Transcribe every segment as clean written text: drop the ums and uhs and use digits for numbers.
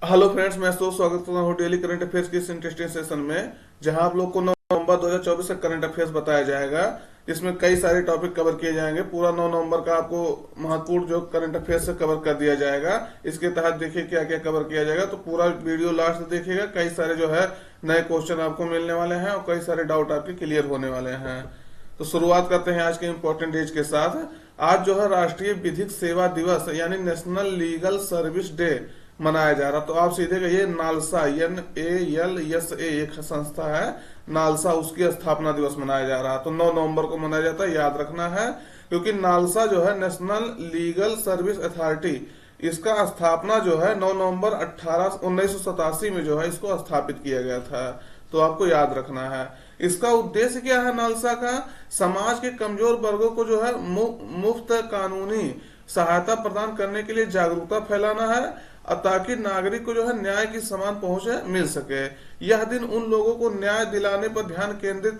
Hello friends, मैं तो स्वागत करता हूँ डेली करंट अफेयर्स की इस इंटरेस्टिंग सेशन में, जहां आप लोग को नवंबर 2024 का करंट अफेयर्स बताया जाएगा। इसमें कई सारे टॉपिक कवर किए जाएंगे। पूरा 9 नवंबर का आपको महत्वपूर्ण जो करंट अफेयर्स से कवर कर दिया जाएगा। इसके तहत देखिए क्या क्या कवर किया जाएगा, तो पूरा वीडियो लास्ट तक देखिएगा। कई सारे जो है नए क्वेश्चन आपको मिलने वाले हैं और कई सारे डाउट आपके क्लियर होने वाले हैं। तो शुरुआत करते हैं आज के इम्पोर्टेंट डेज के साथ। आज जो है राष्ट्रीय विधिक सेवा दिवस यानी नेशनल लीगल सर्विस डे मनाया जा रहा। तो आप सीधे कहिए नालसा, NALSA एक संस्था है नालसा, उसकी स्थापना दिवस मनाया जा रहा। तो 9 नवंबर को मनाया जाता है, याद रखना है। क्योंकि नालसा जो है नेशनल लीगल सर्विस अथॉरिटी, इसका स्थापना जो है 9 नवंबर 1987 में जो है इसको स्थापित किया गया था। तो आपको याद रखना है। इसका उद्देश्य क्या है नालसा का? समाज के कमजोर वर्गों को जो है मुफ्त कानूनी सहायता प्रदान करने के लिए जागरूकता फैलाना है, ताकि नागरिक को जो है न्याय की समान पहुंच मिल सके। यह दिन उन लोगों को न्याय दिलाने पर ध्यान केंद्रित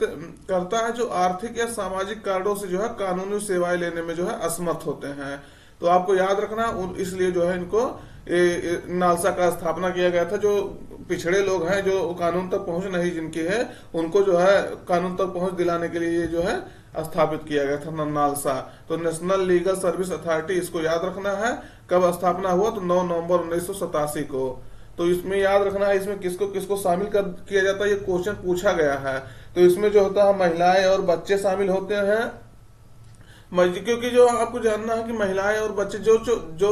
करता है जो आर्थिक या सामाजिक कारणों से जो है कानूनी सेवाएं लेने में जो है असमर्थ होते हैं। तो आपको याद रखना, इसलिए जो है इनको नालसा का स्थापना किया गया था। जो पिछड़े लोग हैं, जो कानून तक पहुंच नहीं जिनकी है, उनको जो है कानून तक पहुंच दिलाने के लिए ये जो है स्थापित किया गया था नालसा। तो नेशनल लीगल सर्विस अथॉरिटी, इसको याद रखना है। कब स्थापना हुआ? तो 9 नवंबर 1987 को। तो इसमें याद रखना है, इसमें किसको किसको शामिल कर किया जाता है, ये क्वेश्चन पूछा गया है। तो इसमें जो होता है महिलाएं और बच्चे शामिल होते हैं। क्योंकि जो आपको जानना है कि महिलाएं और बच्चे जो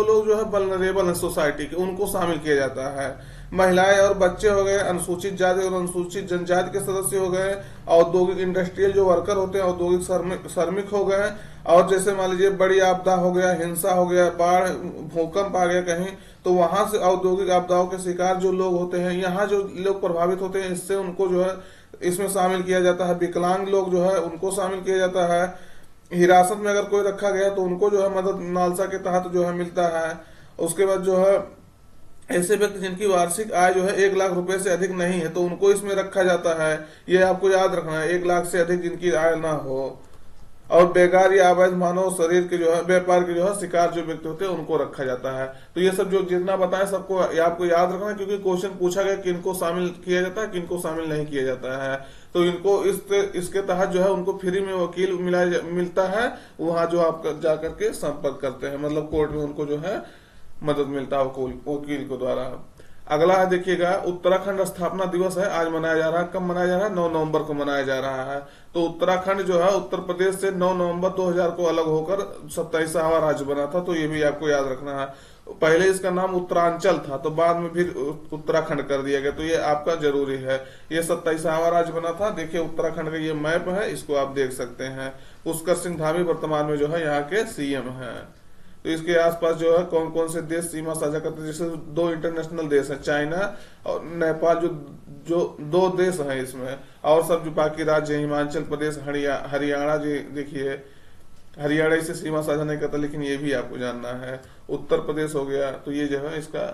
लोग जो है वल्नरेबल है सोसाइटी के, उनको शामिल किया जाता है। महिलाएं और बच्चे हो गए, अनुसूचित जाति और अनुसूचित जनजाति के सदस्य हो गए, औद्योगिक इंडस्ट्रियल जो वर्कर होते हैं, औद्योगिक श्रमिक हो गए। और जैसे मान लीजिए बड़ी आपदा हो गया, हिंसा हो गया, बाढ़ भूकंप आ गया कहीं, तो वहां से औद्योगिक आपदाओं के शिकार जो लोग होते हैं, यहाँ जो लोग प्रभावित होते हैं, इससे उनको जो है इसमें शामिल किया जाता है। विकलांग लोग जो है उनको शामिल किया जाता है। हिरासत में अगर कोई रखा गया तो उनको जो है मदद नालसा के तहत जो है मिलता है। उसके बाद जो है ऐसे व्यक्ति जिनकी वार्षिक आय जो है 1 लाख रुपए से अधिक नहीं है, तो उनको इसमें रखा जाता है। ये आपको याद रखना है, 1 लाख से अधिक जिनकी आय ना हो। और बेकार या अवैध मानव शरीर के जो है व्यापार के जो है शिकार जो व्यक्ति होते हैं, उनको रखा जाता है। तो ये सब जो जितना बताया सबको आपको याद रखना है, क्योंकि क्वेश्चन पूछा गया कि इनको शामिल किया जाता है, किनको शामिल नहीं किया जाता है। तो इनको इसके तहत जो है उनको फ्री में वकील मिलता है, वहां जो आप जा करके संपर्क करते हैं, मतलब कोर्ट में उनको जो है मदद मिलता है वकील को द्वारा। अगला है देखिएगा, उत्तराखंड स्थापना दिवस है, आज मनाया जा रहा है। कब मनाया जा रहा है? 9 नवंबर को मनाया जा रहा है। तो उत्तराखंड जो है उत्तर प्रदेश से 9 नवंबर 2000 को अलग होकर 27वां राज्य बना था। तो ये भी आपको याद रखना है। पहले इसका नाम उत्तरांचल था, तो बाद में फिर उत्तराखंड कर दिया गया। तो ये आपका जरूरी है। ये 27वां राज्य बना था। देखिए उत्तराखंड का ये मैप है, इसको आप देख सकते हैं। पुष्कर सिंह धामी वर्तमान में जो है यहाँ के CM है। तो इसके आसपास जो है कौन कौन से देश सीमा साझा करते हैं? जैसे 2 इंटरनेशनल देश है, चाइना और नेपाल, जो जो 2 देश हैं इसमें। और सब जो बाकी राज्य है, हिमाचल प्रदेश, हरियाणा, जी देखिए हरियाणा इसे सीमा साझा नहीं करता, लेकिन ये भी आपको जानना है। उत्तर प्रदेश हो गया। तो ये जो है इसका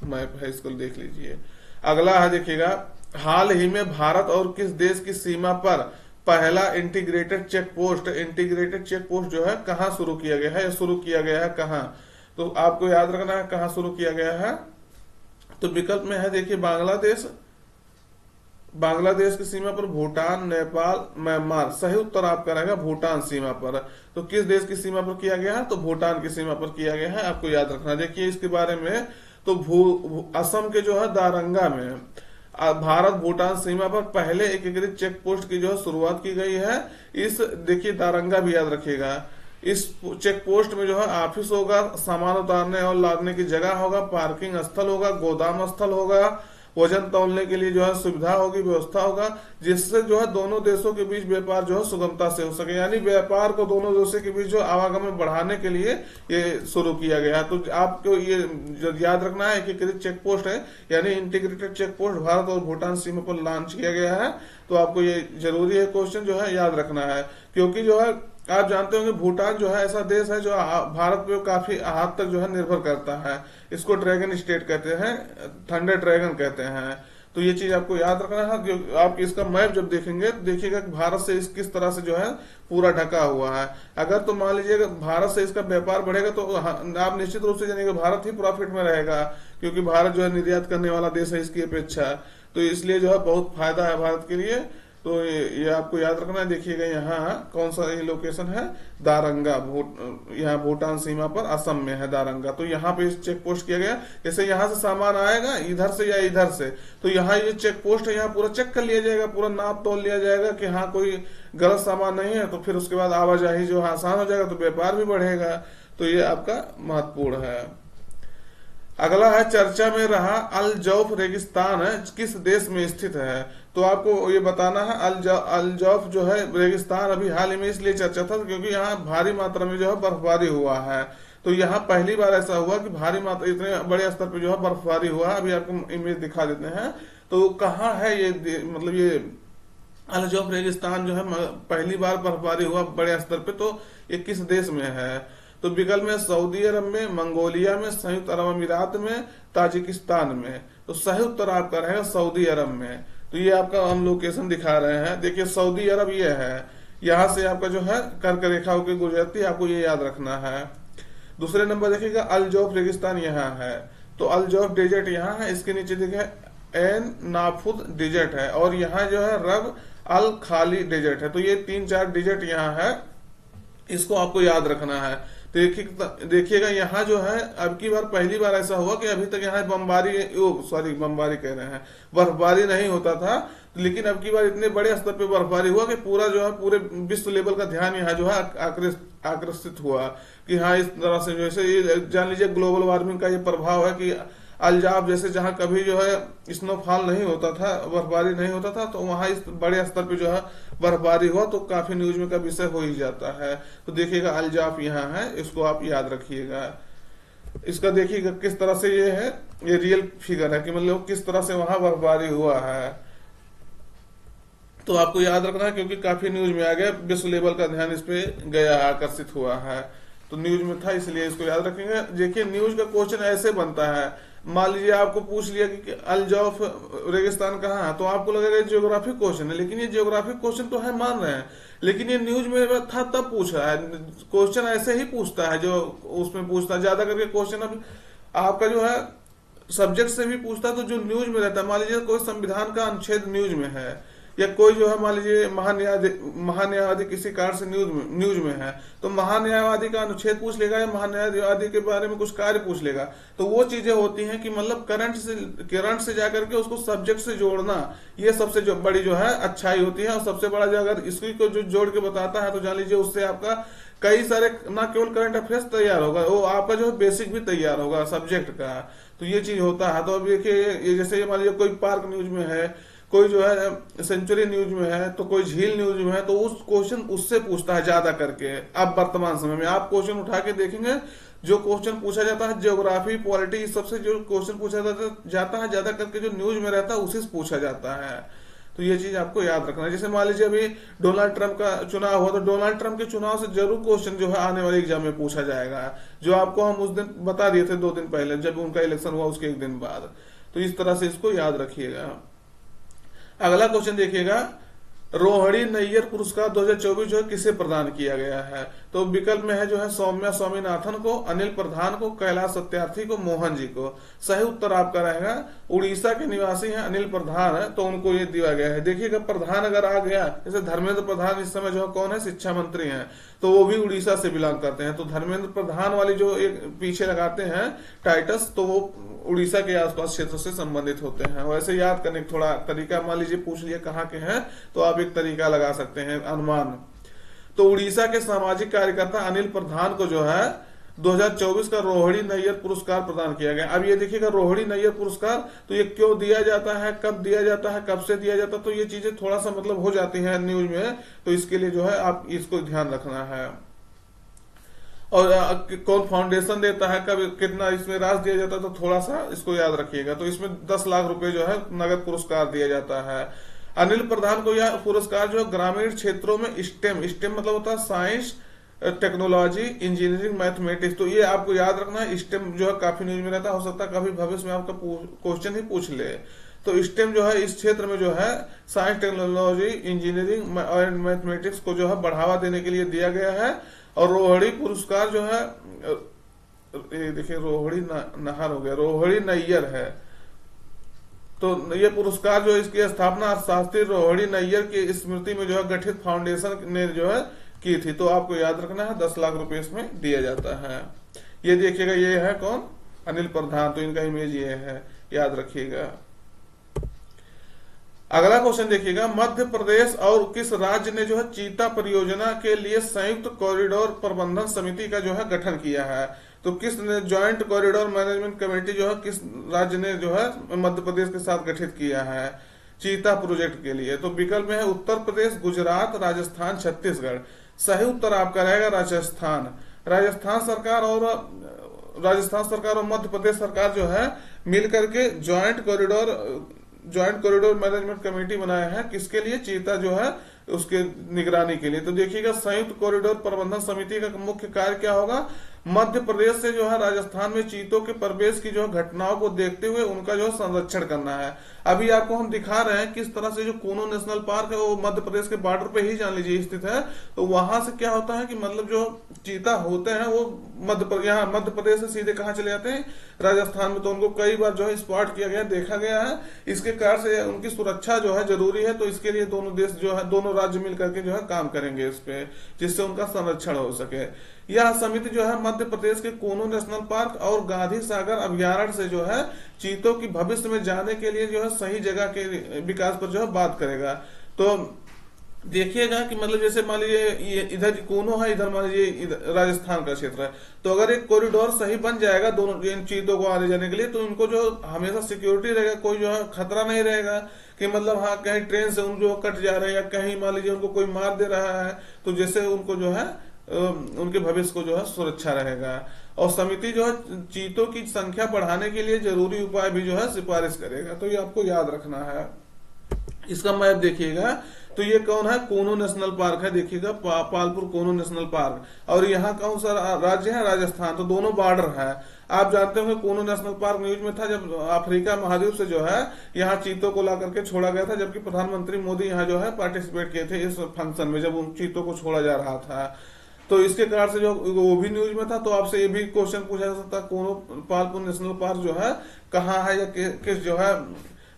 मैप है, इसको देख लीजिए। अगला है देखिएगा, हाल ही में भारत और किस देश की सीमा पर पहला इंटीग्रेटेड चेक पोस्ट जो है कहाँ शुरू किया गया है, या शुरू किया गया है कहाँ? तो आपको याद रखना है कहाँ शुरू किया गया है। तो विकल्प में है देखिए बांग्लादेश की सीमा पर, भूटान, नेपाल, म्यांमार। सही उत्तर आपका रहेगा भूटान सीमा पर। तो किस देश की सीमा पर किया गया है? तो भूटान की सीमा पर किया गया है, आपको याद रखना। देखिए इसके बारे में, तो असम के जो है दारंगा में भारत भूटान सीमा पर पहले एकीकृत चेक पोस्ट की जो है शुरुआत की गई है। इस देखिए दारंगा भी याद रखिएगा। इस चेक पोस्ट में जो है ऑफिस होगा, सामान उतारने और लादने की जगह होगा, पार्किंग स्थल होगा, गोदाम स्थल होगा, वजन तौलने के लिए जो है सुविधा होगी, व्यवस्था होगा, जिससे जो है दोनों देशों के बीच व्यापार जो है सुगमता से हो सके। यानी व्यापार को दोनों देशों के बीच जो आवागमन बढ़ाने के लिए ये शुरू किया गया है। तो आपको ये याद रखना है कि चेक पोस्ट है, यानी इंटीग्रेटेड चेक पोस्ट भारत और भूटान सीमा पर लॉन्च किया गया है। तो आपको ये जरूरी है, क्वेश्चन जो है याद रखना है। क्योंकि जो है आप जानते होंगे भूटान जो है ऐसा देश है जो भारत पे काफी हद तक जो है निर्भर करता है। इसको ड्रैगन स्टेट कहते हैं, थंडर ड्रैगन कहते हैं। तो ये चीज आपको याद रखना है कि आप इसका मैप जब देखेंगे तो देखिएगा कि भारत से इस किस तरह से जो है पूरा ढका हुआ है। अगर तो मान लीजिए भारत से इसका व्यापार बढ़ेगा तो आप निश्चित रूप से जानिएगा भारत ही प्रॉफिट में रहेगा, क्योंकि भारत जो है निर्यात करने वाला देश है इसकी अपेक्षा। तो इसलिए जो है बहुत फायदा है भारत के लिए। तो ये आपको याद रखना है। देखिएगा यहाँ कौन सा ये लोकेशन है, दारंगा, यहाँ भूटान सीमा पर असम में है दारंगा। तो यहाँ पे चेक पोस्ट किया गया, जैसे यहाँ से सामान आएगा इधर से या इधर से, तो यहाँ ये चेक पोस्ट है, यहाँ पूरा चेक कर लिया जाएगा, पूरा नाप तोल लिया जाएगा कि हाँ कोई गलत सामान नहीं है। तो फिर उसके बाद आवाजाही जो आसान हो जाएगा, तो व्यापार भी बढ़ेगा। तो ये आपका महत्वपूर्ण है। अगला है, चर्चा में रहा अल जौफ रेगिस्तान है किस देश में स्थित है। तो आपको ये बताना है अल जौफ जो है रेगिस्तान अभी हाल ही में इसलिए चर्चा था क्योंकि यहाँ भारी मात्रा में जो है बर्फबारी हुआ है। तो यहाँ पहली बार ऐसा हुआ कि भारी मात्रा इतने बड़े स्तर पे जो है बर्फबारी हुआ है। अभी आपको इमेज दिखा देते हैं। तो कहाँ है ये, मतलब ये अल जौफ रेगिस्तान जो है पहली बार बर्फबारी हुआ बड़े स्तर पे, तो ये किस देश में है। तो विकल्प में सऊदी अरब में, मंगोलिया में, संयुक्त अरब अमीरात में, ताजिकिस्तान में। तो सही उत्तर आपका रहेगा सऊदी अरब में। तो ये आपका हम लोकेशन दिखा रहे हैं। देखिए सऊदी अरब ये है, यहाँ से आपका जो है कर्क रेखा होकर गुजरती है, आपको ये याद रखना है। दूसरे नंबर देखिएगा अल जौफ रेगिस्तान यहाँ है। तो अल जौफ डेजर्ट यहाँ है, इसके नीचे देखिए एन नाफुद डेजर्ट है, और यहाँ जो है रब अल खाली डेजर्ट है। तो ये 3-4 डेजर्ट यहाँ है, इसको आपको याद रखना है। देखिएगा यहाँ जो है अब की बार पहली बार ऐसा हुआ कि अभी तक यहाँ बमबारी कह रहे हैं, बर्फबारी नहीं होता था, लेकिन अब की बार इतने बड़े स्तर पे बर्फबारी हुआ कि पूरा जो है पूरे विश्व लेवल का ध्यान यहाँ जो है आकर्षित हुआ कि हाँ इस तरह से जैसे ये जान लीजिए ग्लोबल वार्मिंग का ये प्रभाव है कि अलजाब जैसे जहाँ कभी जो है स्नोफॉल नहीं होता था, बर्फबारी नहीं होता था, तो वहां इस बड़े स्तर पे जो है बर्फबारी हुआ, तो काफी न्यूज में का विषय हो ही जाता है। तो देखिएगा अलजाफ यहाँ है, इसको आप याद रखिएगा। इसका देखिएगा किस तरह से ये है, ये रियल फिगर है कि मतलब किस तरह से वहां बर्फबारी हुआ है। तो आपको याद रखना है क्योंकि काफी न्यूज में आ गया, विश्व लेवल का ध्यान इस पे गया, आकर्षित हुआ है, तो न्यूज में था इसलिए इसको याद रखेंगे। देखिए न्यूज का क्वेश्चन ऐसे बनता है, मान लीजिए आपको पूछ लिया कि अल जौफ रेगिस्तान कहाँ है, तो आपको लगेगा जियोग्राफिक क्वेश्चन है, लेकिन ये जियोग्राफिक क्वेश्चन तो है मान रहे हैं, लेकिन ये न्यूज में था तब पूछा है। क्वेश्चन ऐसे ही पूछता है जो उसमें पूछता है, ज्यादा करके क्वेश्चन अब आपका जो है सब्जेक्ट से भी पूछता है। तो जो न्यूज में रहता है, मान लीजिए कोई संविधान का अनुच्छेद न्यूज में है, या कोई जो है मान लीजिए महान्यायवादी किसी कारण से न्यूज में है, तो महान्यायवादी का अनुच्छेद पूछ लेगा या महान्यायवादी के बारे में कुछ कार्य पूछ लेगा। तो वो चीजें होती हैं कि मतलब करंट से जाकर के उसको सब्जेक्ट से जोड़ना, ये सबसे जो बड़ी जो है अच्छाई होती है। और सबसे बड़ा जो अगर इसकी को जो जोड़ के बताता है, तो जान लीजिए उससे आपका कई सारे न केवल करंट अफेयर्स तैयार होगा, वो आपका जो है बेसिक भी तैयार होगा सब्जेक्ट का। तो ये चीज होता है। तो अब देखिए ये जैसे मान लीजिए कोई पार्क न्यूज में है, कोई जो है सेंचुरी न्यूज में है, तो कोई झील न्यूज में है, तो उस क्वेश्चन उससे पूछता है ज्यादा करके। अब वर्तमान समय में आप क्वेश्चन उठा के देखेंगे, जो क्वेश्चन पूछा जाता है ज्योग्राफी, पॉलिटी, इस सबसे जो क्वेश्चन पूछा जाता है ज्यादा करके जो न्यूज में रहता है उसी से पूछा जाता है। तो ये चीज आपको याद रखना है। जैसे मान लीजिए अभी डोनाल्ड ट्रंप का चुनाव हुआ, तो डोनाल्ड ट्रंप के चुनाव से जरूर क्वेश्चन जो है आने वाले एग्जाम में पूछा जाएगा, जो आपको हम उस दिन बता दिए थे 2 दिन पहले जब उनका इलेक्शन हुआ, उसके 1 दिन बाद। तो इस तरह से इसको याद रखिएगा। अगला क्वेश्चन देखिएगा, रोहिणी नैयर पुरस्कार 2024 जो है किसे प्रदान किया गया है। तो विकल्प में है जो है सौम्या स्वामीनाथन को, अनिल प्रधान को, कैलाश सत्यार्थी को, मोहन जी को। सही उत्तर आपका रहेगा उड़ीसा के निवासी हैं अनिल प्रधान है, तो उनको ये दिया गया है। देखिएगा प्रधान अगर आ गया, जैसे धर्मेंद्र प्रधान इस समय जो है कौन है, शिक्षा मंत्री हैं, तो वो भी उड़ीसा से बिलोंग करते हैं। तो धर्मेंद्र प्रधान वाली जो एक पीछे लगाते हैं टाइटस, तो वो उड़ीसा के आसपास क्षेत्र से संबंधित होते हैं। वैसे याद करने का थोड़ा तरीका, मान लीजिए पूछ लिया कहाँ के हैं, तो आप एक तरीका लगा सकते हैं अनुमान। तो उड़ीसा के सामाजिक कार्यकर्ता अनिल प्रधान को जो है 2024 का रोहिणी नैयर पुरस्कार प्रदान किया गया। अब ये देखिएगा रोहिणी नैयर पुरस्कार, तो ये क्यों दिया जाता है, कब दिया जाता है, कब से दिया जाता है, तो ये चीजें थोड़ा सा मतलब हो जाती हैं न्यूज में, तो इसके लिए जो है आप इसको ध्यान रखना है। और कौन फाउंडेशन देता है, कब कितना इसमें राशि दिया जाता है, तो थोड़ा सा इसको याद रखिएगा। तो इसमें 10 लाख रुपए जो है नगद पुरस्कार दिया जाता है। अनिल प्रधान को यह पुरस्कार जो ग्रामीण क्षेत्रों में स्टेम मतलब होता है साइंस, टेक्नोलॉजी, इंजीनियरिंग, मैथमेटिक्स, तो ये आपको याद रखना है। स्टेम जो है काफी न्यूज में रहता है, हो सकता है कभी भविष्य में आपका क्वेश्चन ही पूछ ले। तो स्टेम जो है इस क्षेत्र में जो है साइंस, टेक्नोलॉजी, इंजीनियरिंग और मैथमेटिक्स को जो है बढ़ावा देने के लिए दिया गया है। और रोहिणी पुरस्कार जो है, ये देखिए रोहिणी नाहर हो गया, रोहिणी नैयर है। तो ये पुरस्कार जो इसकी स्थापना अर्थशास्त्री रोहिणी नैयर की स्मृति में जो है गठित फाउंडेशन ने जो है की थी। तो आपको याद रखना है 10 लाख रुपए इसमें दिया जाता है। ये देखिएगा, ये है कौन, अनिल प्रधान, तो इनका इमेज ये है, याद रखिएगा। अगला क्वेश्चन देखिएगा, मध्य प्रदेश और किस राज्य ने जो है चीता परियोजना के लिए संयुक्त कॉरिडोर प्रबंधन समिति का जो है गठन किया है। तो किस ने ज्वाइंट कॉरिडोर मैनेजमेंट कमेटी जो है किस राज्य ने जो है मध्य प्रदेश के साथ गठित किया है चीता प्रोजेक्ट के लिए। तो विकल्प में है उत्तर प्रदेश, गुजरात, राजस्थान, छत्तीसगढ़। सही उत्तर आपका रहेगा राजस्थान। राजस्थान सरकार और मध्य प्रदेश सरकार जो है मिलकर के ज्वाइंट कॉरिडोर मैनेजमेंट कमेटी बनाया है, किसके लिए, चीता जो है उसके निगरानी के लिए। तो देखिएगा, संयुक्त कॉरिडोर प्रबंधन समिति का मुख्य कार्य क्या होगा, मध्य प्रदेश से जो है राजस्थान में चीतों के प्रवेश की जो घटनाओं को देखते हुए उनका जो है संरक्षण करना है। अभी आपको हम दिखा रहे हैं किस तरह से जो कूनो नेशनल पार्क है वो मध्य प्रदेश के बॉर्डर पे ही जान लीजिए स्थित है। तो वहां से क्या होता है कि मतलब जो चीता होते हैं वो यहाँ मध्य प्रदेश से सीधे कहाँ चले जाते हैं, राजस्थान में। तो उनको कई बार जो है स्पॉट किया गया, देखा गया है। इसके कारण से उनकी सुरक्षा जो है जरूरी है। तो इसके लिए दोनों देश जो है, दोनों राज्य मिलकर के जो है काम करेंगे इस पे, जिससे उनका संरक्षण हो सके। यह समिति जो है मध्य प्रदेश के कूनो नेशनल पार्क और गांधी सागर अभ्यारण्य से जो है चीतों की भविष्य में जाने के लिए जो है सही जगह के विकास पर जो है बात करेगा। तो देखिएगा कि मतलब जैसे मान लीजिए इधर कूनो है, इधर मान लीजिए राजस्थान का क्षेत्र है। तो अगर एक कॉरिडोर सही बन जाएगा दोनों इन चीतों को आने जाने के लिए, तो इनको जो हमेशा सिक्योरिटी रहेगा, कोई जो है खतरा नहीं रहेगा कि मतलब हाँ कहीं ट्रेन से उन जो कट जा रहे हैं या कहीं मान लीजिए उनको कोई मार दे रहा है, तो जैसे उनको जो है उनके भविष्य को जो है सुरक्षा रहेगा। और समिति जो है चीतों की संख्या बढ़ाने के लिए जरूरी उपाय भी जो है सिफारिश करेगा। तो ये आपको याद रखना है। इसका मैप देखिएगा, तो ये कौन है, कूनो नेशनल पार्क है। देखिएगा पालपुर कूनो नेशनल पार्क। और यहाँ कौन सा राज्य है, राजस्थान। तो दोनों बॉर्डर है। आप जानते होंगे कूनो नेशनल पार्क न्यूज में था जब अफ्रीका महाद्वीप से जो है यहाँ चीतों को ला करके छोड़ा गया था, जबकि प्रधानमंत्री मोदी यहाँ जो है पार्टिसिपेट किए थे इस फंक्शन में जब उन चीतों को छोड़ा जा रहा था। तो इसके कारण से जो वो भी न्यूज में था। तो आपसे ये भी क्वेश्चन पूछा जा सकता है, कूनो पालपुर नेशनल पार्क जो है कहाँ है या किस जो है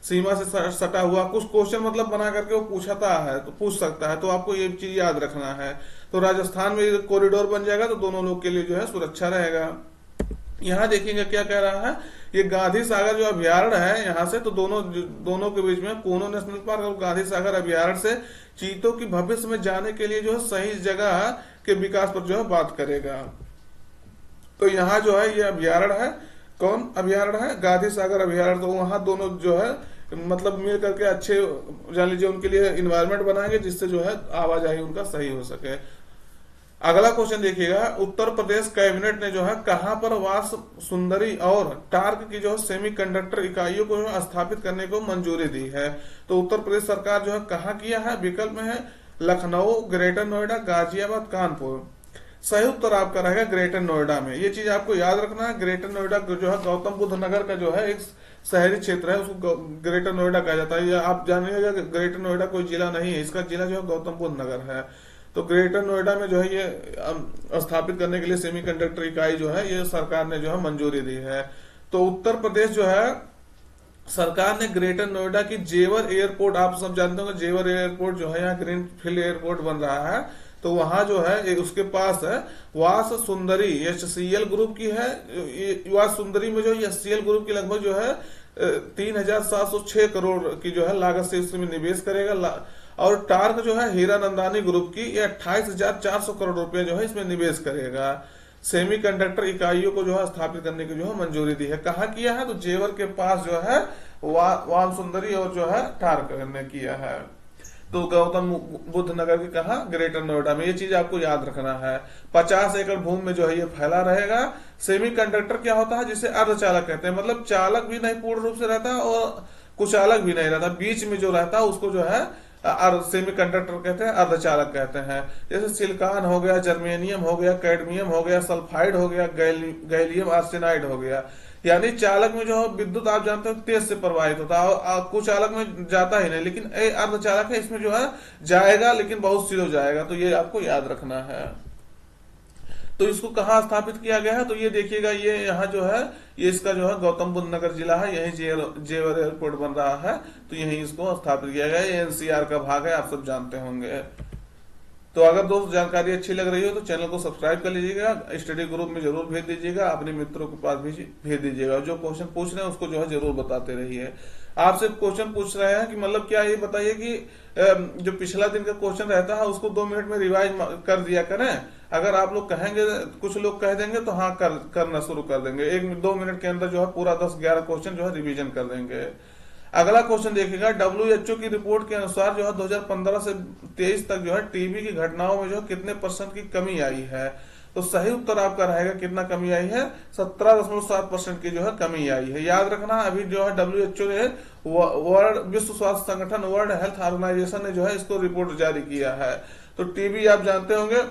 सीमा से सटा हुआ, कुछ क्वेश्चन मतलब बना करके वो पूछता है, तो पूछ सकता है। तो आपको ये चीज याद रखना है। तो राजस्थान में कॉरिडोर बन जाएगा तो दोनों लोग के लिए जो है सुरक्षा रहेगा। यहाँ देखेंगे क्या कह रहा है, ये गांधी सागर जो अभ्यारण्य है यहाँ से, तो दोनों के बीच में कूनो नेशनल पार्क और गांधी सागर अभ्यारण्य से चीतों की भविष्य में जाने के लिए जो है सही जगह के विकास पर जो है बात करेगा। तो यहाँ जो है ये अभ्यारण्य है, कौन अभ्यारण्य है, गांधी सागर अभ्यारण्य। तो वहां दोनों जो है मतलब मिल करके अच्छे जान लीजिए उनके लिए इन्वायरमेंट बनाएंगे, जिससे जो है आवाजाही उनका सही हो सके। अगला क्वेश्चन देखिएगा, उत्तर प्रदेश कैबिनेट ने जो है कहां पर वास सुंदरी और टार्क की जो है सेमीकंडक्टर इकाइयों को स्थापित करने को मंजूरी दी है। तो उत्तर प्रदेश सरकार जो है कहां किया है, विकल्प में है लखनऊ, ग्रेटर नोएडा, गाजियाबाद, कानपुर। सही उत्तर आपका रहेगा ग्रेटर नोएडा में। ये चीज आपको याद रखना है। ग्रेटर नोएडा जो है गौतम बुद्ध नगर का जो है एक शहरी क्षेत्र है, उसको ग्रेटर नोएडा कहा जाता है। आप जानिएगा कि ग्रेटर नोएडा कोई जिला नहीं है, इसका जिला जो है गौतम बुद्ध नगर है। तो ग्रेटर नोएडा में जो है ये स्थापित करने के लिए सेमीकंडक्टर इकाई जो है ये सरकार ने जो है मंजूरी दी है। तो उत्तर प्रदेश जो है सरकार ने ग्रेटर नोएडा की जेवर एयरपोर्ट, आप सब जानते होंगे जेवर एयरपोर्ट जो है यहाँ ग्रीन फील्ड एयरपोर्ट बन रहा है, तो वहां जो है उसके पास है वास सुंदरी, ये HCL ग्रुप की है। वास सुंदरी में जो HCL ग्रुप की लगभग जो है 3,706 करोड़ की जो है लागत से इसमें निवेश करेगा। और टार्क जो है हीरा नंदानी ग्रुप की, ये 28,400 करोड़ रुपए जो है इसमें निवेश करेगा। सेमीकंडक्टर इकाइयों को जो है स्थापित करने की जो है मंजूरी दी है। कहाँ किया है, तो जेवर के पास जो है वाम सुंदरी और जो है टार्क ने किया है। तो गौतम बुद्ध नगर की कहा, ग्रेटर नोएडा में। ये चीज आपको याद रखना है। 50 एकड़ भूमि में जो है ये फैला रहेगा। सेमीकंडक्टर क्या होता है, जिसे अर्धचालक कहते हैं, मतलब चालक भी नहीं पूर्ण रूप से रहता और कुचालक भी नहीं रहता, बीच में जो रहता है उसको जो है सेमीकंडक्टर कहते हैं, अर्धचालक कहते हैं। जैसे सिलिकॉन हो गया, जर्मेनियम हो गया, कैडमियम हो गया, सल्फाइड हो गया, गैलियम आर्सेनाइड हो गया, यानी चालक में जो है विद्युत आप जानते हो तेज से प्रवाहित होता है, और कुचालक में जाता ही नहीं, लेकिन अर्धचालक है इसमें जो है जाएगा लेकिन बहुत स्लो जाएगा। तो ये आपको याद रखना है। तो इसको कहाँ स्थापित किया गया है, तो ये देखिएगा, ये यहाँ जो है ये इसका जो है गौतम बुद्ध नगर जिला है, यही जेवर एयरपोर्ट बन रहा है, तो यही इसको स्थापित किया गया है। ये एनसीआर का भाग है, आप सब जानते होंगे। तो अगर दोस्त जानकारी अच्छी लग रही हो तो चैनल को सब्सक्राइब कर लीजिएगा, स्टडी ग्रुप में जरूर भेज दीजिएगा, अपने मित्रों के पास भी भेज दीजिएगा। जो क्वेश्चन पूछ रहे हैं उसको जो है जरूर बताते रहिए। आपसे क्वेश्चन पूछ रहे हैं कि मतलब क्या, ये बताइए कि जो पिछला दिन का क्वेश्चन रहता है उसको 2 मिनट में रिवाइज कर दिया करें। अगर आप लोग कहेंगे, कुछ लोग कह देंगे तो हाँ करना शुरू कर देंगे, 1-2 मिनट के अंदर जो है पूरा 10-11 क्वेश्चन जो है रिवीजन कर देंगे। अगला क्वेश्चन देखिएगा, WHO की रिपोर्ट के अनुसार जो है 2015 से 23 तक जो है टीबी की घटनाओं में जो है कितने % की कमी आई है। तो सही उत्तर आपका रहेगा कितना कमी आई है, 17.7% की जो है कमी आई है। याद रखना, अभी जो है WHO ने विश्व स्वास्थ्य संगठन, वर्ल्ड हेल्थ ऑर्गेनाइजेशन ने जो है इसको रिपोर्ट जारी किया है। तो टीबी आप जानते होंगे,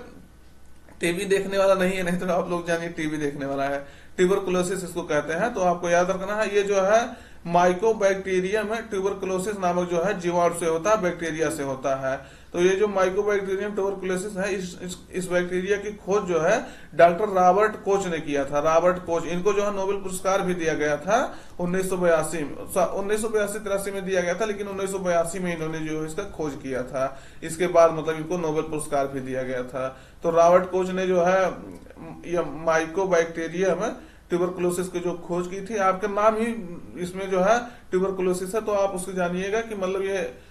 टीबी देखने वाला नहीं है, नहीं तो आप लोग जानिए टीबी देखने वाला है, ट्यूबरकुलोसिस इसको कहते हैं। तो आपको याद रखना है, ये जो है माइकोबैक्टीरियम है, ट्यूबरकुलोसिस नामक जो है जीवाणु से होता है, बैक्टीरिया से होता है। तो ये जो माइकोबैक्टीरियम ट्यूबरकुलोसिस है, इस बैक्टीरिया की खोज जो है डॉक्टर रॉबर्ट कोच ने किया था। रॉबर्ट कोच, इनको जो है नोबेल पुरस्कार भी दिया गया था 1982-83 में दिया गया था, लेकिन 1982 में इन्होंने जो है इसका खोज किया था। इसके बाद मतलब इनको नोबेल पुरस्कार भी दिया गया था। तो रॉबर्ट कोच ने जो है ये माइकोबैक्टीरियम ट्यूबरकुलोसिस की जो खोज की थी, आपका नाम ही इसमें जो है ट्यूबरकुलोसिस है, तो आप उसको जानिएगा कि मतलब ये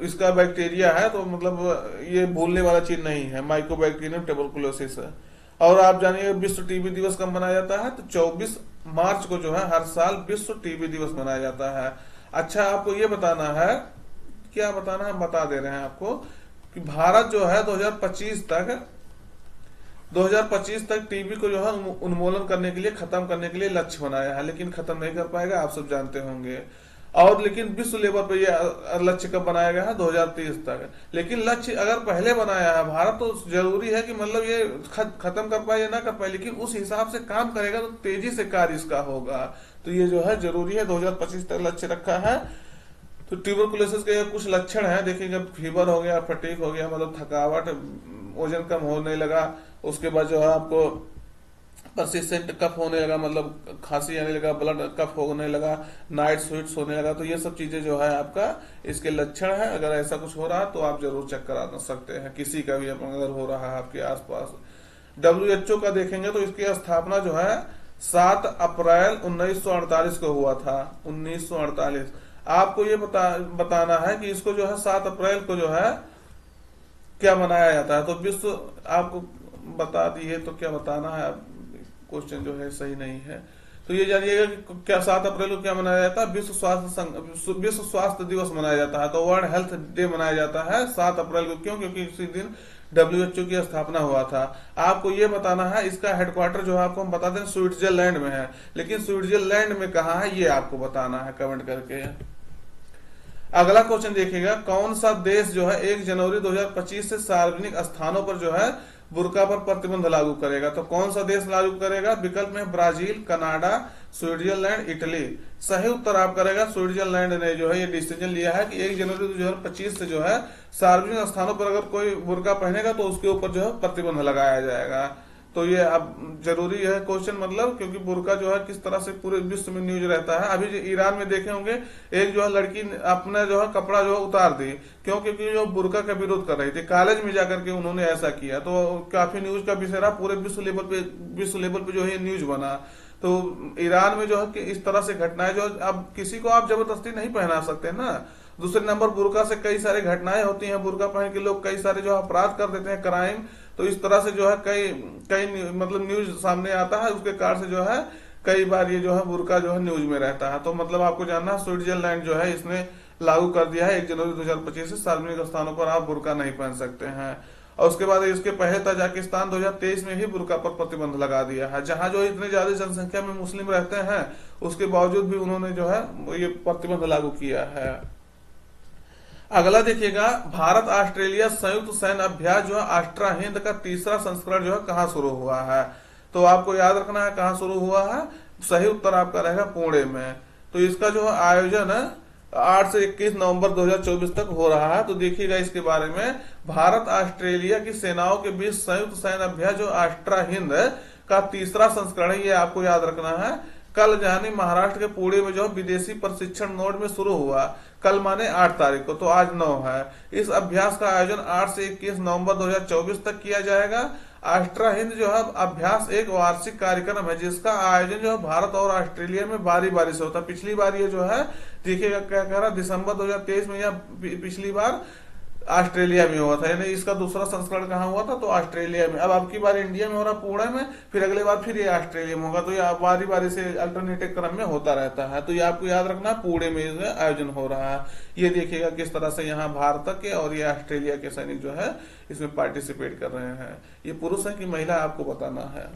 इसका बैक्टीरिया है, तो मतलब ये भूलने वाला चीज नहीं है, माइकोबैक्टीरियम ट्यूबरकुलोसिस है। और आप जानिए विश्व टीबी दिवस कब मनाया जाता है, तो 24 मार्च को जो है हर साल विश्व टीबी दिवस मनाया जाता है। अच्छा, आपको ये बताना है, क्या बताना है, बता दे रहे हैं आपको कि भारत जो है 2025 तक टीबी को जो है उन्मूलन करने के लिए, खत्म करने के लिए लक्ष्य बनाया है, लेकिन खत्म नहीं कर पाएगा, आप सब जानते होंगे। और लेकिन विश्व लेवल पर यह लक्ष्य कब बनाया गया है, 2030 तक। लेकिन लक्ष्य अगर पहले बनाया है भारत, तो जरूरी है कि मतलब ये खत्म कर पाए या ना कर पाए, लेकिन उस हिसाब से काम करेगा तो तेजी से कार्य इसका होगा। तो ये जो है जरूरी है, 2025 तक लक्ष्य रखा है। तो ट्यूबरकुलोसिस के कुछ लक्षण है, देखिए, जब फीवर हो गया, फटीग हो गया, मतलब थकावट, वजन कम होने लगा, उसके बाद जो है आपको परसिस्टेंट कफ होने लगा, मतलब खांसी आने लगा, ब्लड कफ होने लगा, नाइट स्वेट्स होने लगा, तो ये सब चीजें जो है आपका इसके लक्षण है। अगर ऐसा कुछ हो रहा है तो आप जरूर चेक करा सकते हैं, किसी का भी अगर हो रहा है आपके आसपास। WHO का देखेंगे तो इसकी स्थापना जो है 7 अप्रैल 1948 को हुआ था, 1948। आपको ये बताना है कि इसको जो है 7 अप्रैल को जो है क्या मनाया जाता है। तो विश्व आपको बता दिए, तो क्या बताना है, क्वेश्चन जो है सही नहीं है। तो ये जानिएगा कि क्या 7 अप्रैल को क्या मनाया जाता है, विश्व स्वास्थ्य दिवस मनाया जाता है। तो वर्ल्ड हेल्थ डे मनाया जाता है 7 अप्रैल को, क्यों, क्योंकि इसी दिन WHO की स्थापना हुआ था। आपको ये बताना है, इसका हेडक्वार्टर जो है आपको हम बता दें स्विट्जरलैंड में है, लेकिन स्विट्जरलैंड में कहाँ है ये आपको बताना है कमेंट करके। अगला क्वेश्चन देखिएगा, कौन सा देश जो है 1 जनवरी 2025 से सार्वजनिक स्थानों पर जो है बुर्का पर प्रतिबंध लागू करेगा। तो कौन सा देश लागू करेगा, विकल्प में ब्राजील, कनाडा, स्विट्जरलैंड, इटली। सही उत्तर आप करेगा स्विट्जरलैंड ने जो है ये डिसीजन लिया है कि 1 जनवरी 2025 से जो है सार्वजनिक स्थानों पर अगर कोई बुर्का पहनेगा तो उसके ऊपर जो है प्रतिबंध लगाया जाएगा। तो ये अब जरूरी है क्वेश्चन, मतलब क्योंकि बुर्का जो है किस तरह से पूरे विश्व में न्यूज रहता है। अभी ईरान में देखे होंगे, एक जो है लड़की अपना जो है कपड़ा जो है उतार दी, क्यों, क्योंकि जो बुर्का का विरोध कर रही थी, कॉलेज में जाकर के उन्होंने ऐसा किया। तो काफी न्यूज का विषय रहा, पूरे विश्व लेवल पे जो है न्यूज बना। तो ईरान में जो है कि इस तरह से घटनाएं जो, अब किसी को आप जबरदस्ती नहीं पहना सकते ना। दूसरे नंबर, बुर्का से कई सारी घटनाएं होती हैं, बुर्का पहन के लोग कई सारे जो अपराध कर देते हैं, क्राइम। तो इस तरह से जो है कई मतलब न्यूज सामने आता है, उसके कारण से जो है कई बार ये जो है बुर्का जो है न्यूज में रहता है। तो मतलब आपको जानना, स्विट्जरलैंड जो है इसने लागू कर दिया है 1 जनवरी 2025 से सार्वजनिक स्थानों पर आप बुर्का नहीं पहन सकते हैं। और उसके बाद इसके पहले तजाकिस्तान 2023 में ही बुर्का पर प्रतिबंध लगा दिया है। जहां जो इतने ज्यादा जनसंख्या में मुस्लिम रहते हैं, उसके बावजूद भी उन्होंने जो है ये प्रतिबंध लागू किया है। अगला देखिएगा, भारत ऑस्ट्रेलिया संयुक्त सैन्य अभ्यास जो है ऑस्ट्रा हिंद का 3रा संस्करण जो है कहाँ शुरू हुआ है। तो आपको याद रखना है कहाँ शुरू हुआ है, सही उत्तर आपका रहेगा पुणे में। तो इसका जो है आयोजन है 8 से 21 नवंबर 2024 तक हो रहा है। तो देखिएगा इसके बारे में, भारत ऑस्ट्रेलिया की सेनाओं के बीच संयुक्त सैन्य अभ्यास जो ऑस्ट्रा हिंद का तीसरा संस्करण है, ये आपको याद रखना है। कल यानी महाराष्ट्र के पुणे में जो विदेशी प्रशिक्षण नोड में शुरू हुआ, कल माने 8 तारीख को, तो आज 9 है। इस अभ्यास का आयोजन 8 से 21 नवंबर 2024 तक किया जाएगा। ऑस्ट्रा हिंद जो है अभ्यास एक वार्षिक कार्यक्रम है जिसका आयोजन जो है भारत और ऑस्ट्रेलिया में बारी बारी से होता है। पिछली बार ये जो है देखिएगा क्या कह रहा, दिसंबर 2023 में, या पिछली बार ऑस्ट्रेलिया में हुआ था, यानी इसका दूसरा संस्करण कहाँ हुआ था, तो ऑस्ट्रेलिया में। अब की बार इंडिया में हो रहा पुणे में, फिर अगले बार फिर ये ऑस्ट्रेलिया में होगा। तो ये बारी बारी से अल्टरनेटिव क्रम में होता रहता है। तो ये आपको याद रखना, पुणे में आयोजन हो रहा है। ये देखिएगा किस तरह से यहाँ भारत के और ये ऑस्ट्रेलिया के सैनिक जो है इसमें पार्टिसिपेट कर रहे हैं। ये पुरुष है कि महिला आपको बताना है।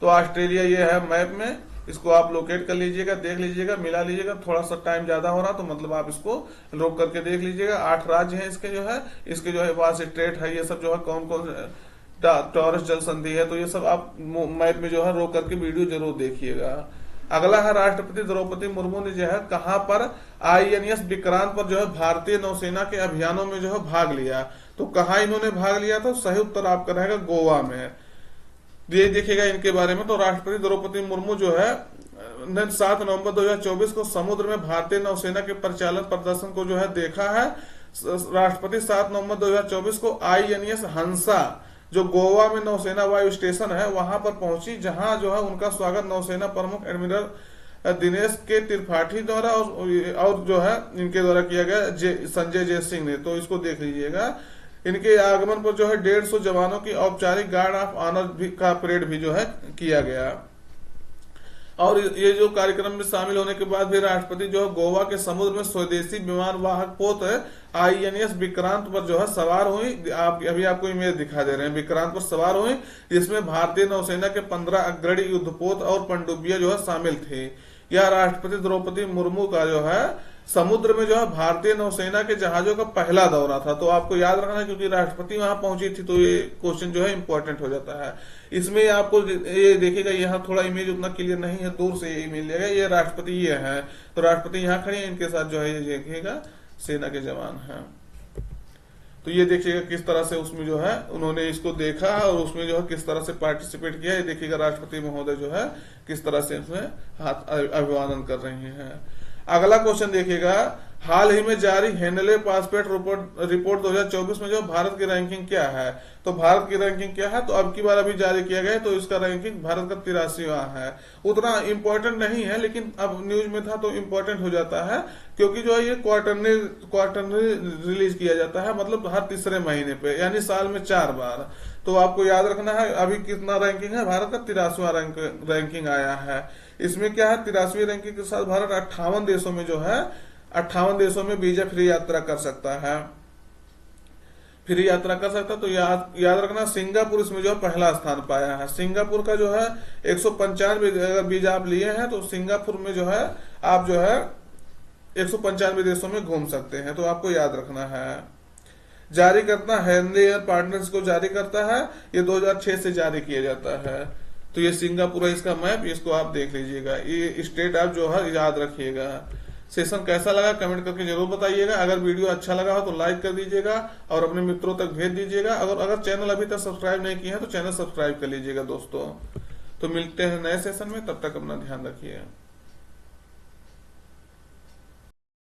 तो ऑस्ट्रेलिया ये है मैप में, इसको आप लोकेट कर लीजिएगा, देख लीजिएगा, मिला लीजिएगा। थोड़ा सा टाइम ज्यादा हो रहा तो मतलब आप इसको रोक करके देख लीजिएगा। 8 राज्य हैं इसके जो है, इसके जो है वहां से स्टेट है, ये सब जो है कौन कौन टॉरस जल संधि है, तो ये सब आप मैप में जो है रोक करके वीडियो जरूर देखिएगा। अगला है, राष्ट्रपति द्रौपदी मुर्मू ने जो है कहां पर INS विक्रांत पर जो है भारतीय नौसेना के अभियानों में जो है भाग लिया। तो कहा इन्होंने भाग लिया, तो सही उत्तर आपका रहेगा गोवा में। ये देखिएगा इनके बारे में। तो राष्ट्रपति द्रौपदी मुर्मू जो है 7 नवंबर 2024 को समुद्र में भारतीय नौसेना के परिचालन प्रदर्शन को जो है देखा है। राष्ट्रपति 7 नवंबर 2024 को INS हंसा जो गोवा में नौसेना वायु स्टेशन है वहां पर पहुंची, जहां जो है उनका स्वागत नौसेना प्रमुख एडमिरल दिनेश के त्रिपाठी द्वारा और जो है इनके द्वारा किया गया, संजय जयसिंह ने। तो इसको देख लीजिएगा। इनके आगमन पर जो है 150 जवानों की औपचारिक गार्ड ऑफ ऑनर का परेड भी जो है किया गया। और ये जो कार्यक्रम में शामिल होने के बाद भी राष्ट्रपति जो है गोवा के समुद्र में स्वदेशी विमान वाहक पोत INS विक्रांत पर जो है सवार हुई। अभी आपको इमेज दिखा दे रहे हैं, विक्रांत पर सवार हुई। इसमें भारतीय नौसेना के 15 अग्रणी युद्धपोत और पनडुब्बियां जो है शामिल थे। यह राष्ट्रपति द्रौपदी मुर्मू का जो है समुद्र में जो है भारतीय नौसेना के जहाजों का पहला दौरा था। तो आपको याद रखना है, क्योंकि राष्ट्रपति वहां पहुंची थी, तो ये क्वेश्चन जो है इंपॉर्टेंट हो जाता है। इसमें आपको ये देखिएगा, यहाँ थोड़ा इमेज उतना क्लियर नहीं है, दूर से ये इमेज लेगा। ये राष्ट्रपति ये है, तो राष्ट्रपति यहाँ खड़े हैं, इनके साथ जो है ये देखिएगा सेना के जवान है। तो ये देखिएगा किस तरह से उसमें जो है उन्होंने इसको देखा और उसमें जो है किस तरह से पार्टिसिपेट किया। ये देखिएगा राष्ट्रपति महोदय जो है किस तरह से इसमें हाथ अभिवादन कर रही हैं। अगला क्वेश्चन देखिएगा, हाल ही में जारी हेनले पासपोर्ट रिपोर्ट 2024 में जो भारत की रैंकिंग क्या है। तो भारत की रैंकिंग क्या है, तो अब की बार अभी जारी किया गया है, तो इसका रैंकिंग भारत का 83वां है। उतना इंपॉर्टेंट नहीं है, लेकिन अब न्यूज में था तो इंपॉर्टेंट हो जाता है, क्योंकि जो है ये क्वार्टरली रिलीज किया जाता है, मतलब हर तीसरे महीने पे, यानी साल में 4 बार। तो आपको याद रखना है अभी कितना रैंकिंग है, भारत का 83वां रैंकिंग आया है। इसमें क्या है, 83वीं रैंकिंग के साथ भारत 58 देशों में जो है 58 देशों में वीजा फ्री यात्रा कर सकता है, फ्री यात्रा कर सकता है। तो याद रखना, सिंगापुर इसमें जो है पहला स्थान पाया है। सिंगापुर का जो है 195 अगर वीजा आप लिए हैं, तो सिंगापुर में जो है आप जो है 195 देशों में घूम सकते हैं। तो आपको याद रखना है। जारी करता हेनले एयर पार्टनर्स को जारी करता है, ये 2006 से जारी किया जाता है। तो ये सिंगापुर है, इसका मैप, इसको आप देख लीजिएगा। ये स्टेट आप जो है याद रखिएगा। सेशन कैसा लगा कमेंट करके जरूर बताइएगा। अगर वीडियो अच्छा लगा हो तो लाइक कर दीजिएगा और अपने मित्रों तक भेज दीजिएगा। अगर चैनल अभी तक सब्सक्राइब नहीं किया है तो चैनल सब्सक्राइब कर लीजिएगा दोस्तों। तो मिलते हैं नए सेशन में, तब तक अपना ध्यान रखिए।